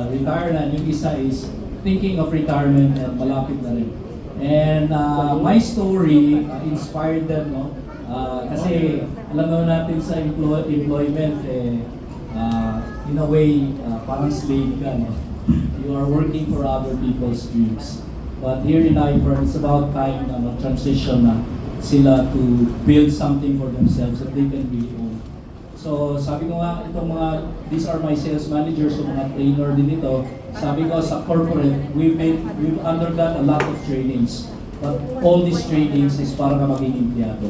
retire na, yung isa is thinking of retirement at malapit na rin. And my story inspired them, no? Kasi alam naman natin sa employment, in a way, parang slave ka, no? You are working for other people's dreams. But here in iFirm, it's about time na mag-transition na sila to build something for themselves that they can really own. So sabi ko nga, these are my sales managers, so mga trainer din ito. Sabi ko sa corporate, we've undergone a lot of trainings. But all these trainings is para ka maging empleyado.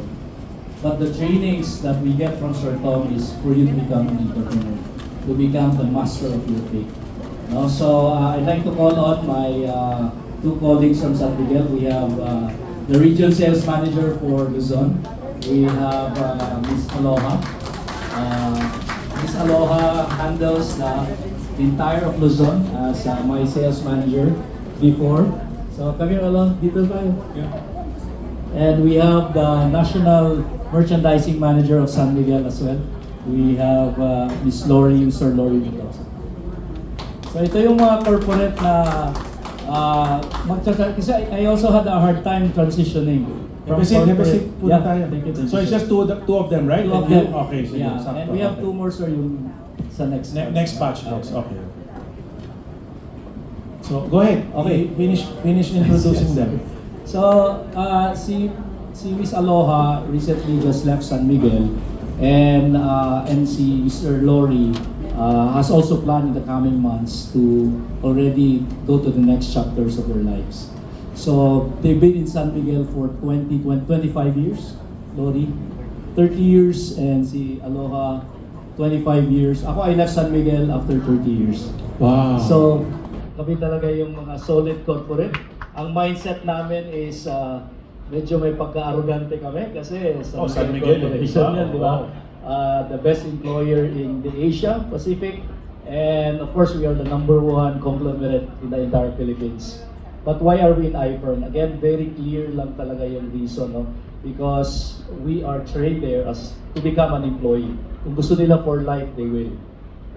But the trainings that we get from Sir Tom is for you to become an entrepreneur, to become the master of your fate. No? So I'd like to call on my two colleagues from San Miguel. We have the regional sales manager for Luzon. We have Ms. Aloha. Ms. Aloha handles the entire of Luzon as my sales manager before. So come here, Aloha. Dito tayo. Yeah. And we have the national merchandising manager of San Miguel as well. We have Ms. Lori, Mr. Lori Mendoza. So ito yung mga corporate na kasi I also had a hard time transitioning from corporate. Yeah, so it's just two of them, right? Two of them. Okay, so yeah. And we have two more, sir, yung sa next batch. Okay. Okay. So go ahead. Okay. Finish introducing them. So si Miss Aloha recently just left San Miguel, and si Mr. Lori has also planned in the coming months to already go to the next chapters of their lives. So they've been in San Miguel for 25 years. Lori, 30 years, and si Aloha, 25 years. Ako, I left San Miguel after 30 years. Wow. So kami talaga yung mga solid corporate. Ang mindset namin is medyo may pagka-arrogante kami kasi San Miguel Corporation yan, di ba? The best employer in the Asia Pacific, and of course we are the #1 conglomerate in the entire Philippines. But why are we in iFirm? Again, very clear lang talaga yung reason, no? Because we are trained there as to become an employee. Kung gusto nila for life, they will.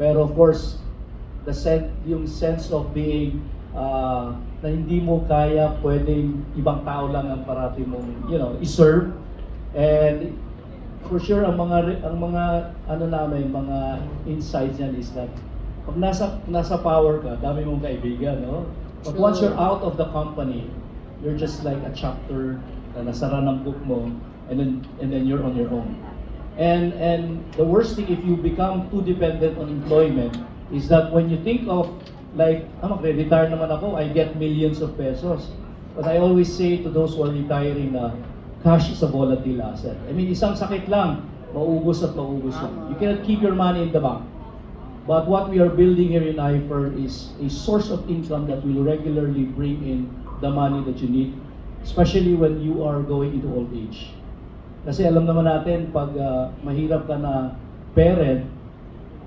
Pero of course, yung sense of being na hindi mo kaya, pwedeng ibang tao lang ang parati mong, i-serve. And for sure, ang mga insights niyan is that pag nasa power ka, dami mong kaibigan, no? But once you're out of the company, you're just like a chapter na nasara ng book mo, and then you're on your own. And the worst thing if you become too dependent on employment is that when you think of like, magre-retire naman ako, I get millions of pesos. But I always say to those who are retiring na cash is a volatile asset. I mean, isang sakit lang, maubos at maubos yun. You cannot keep your money in the bank. But what we are building here in iFirm is a source of income that will regularly bring in the money that you need, especially when you are going into old age. Kasi alam naman natin, pag mahirap ka na parent,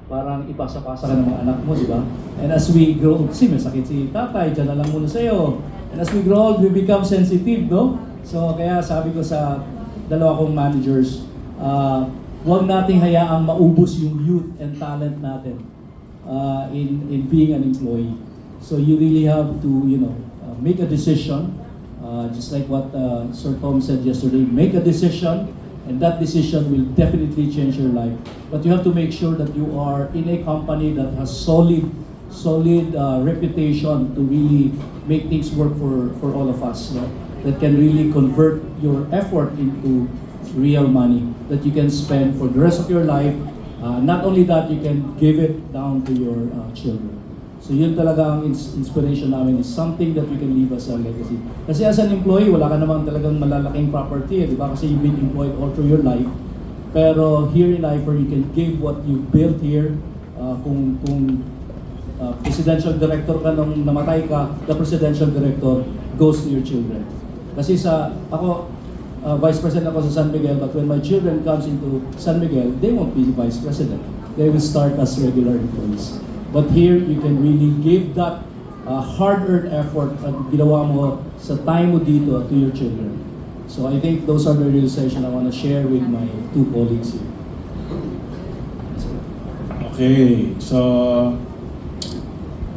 parang ipasa-pasa ka ng mga anak mo, di ba? And as we grow, kasi may sakit si tatay, dyan na lang muna sa'yo. And as we grow old, we become sensitive, no? So kaya sabi ko sa dalawa kong managers, huwag nating hayaang maubos yung youth and talent natin in being an employee. So you really have to, make a decision, just like what Sir Tom said yesterday, make a decision, and that decision will definitely change your life. But you have to make sure that you are in a company that has solid reputation to really make things work for all of us. No? That can really convert your effort into real money that you can spend for the rest of your life. Not only that, you can give it down to your children. So yun talaga ang inspiration namin, is something that we can leave as a legacy. Kasi as an employee, wala ka naman talagang malalaking property, di ba? Kasi you've been employed all through your life. Pero here in iFirm, you can give what you built here. Kung presidential director ka nung namatay ka, the presidential director goes to your children. Kasi ako, vice president ako sa San Miguel, but when my children comes into San Miguel, they won't be vice president. They will start as regular employees. But here, you can really give that hard-earned effort at ginawa mo sa time mo dito to your children. So I think those are the realizations I want to share with my two colleagues here. Okay, so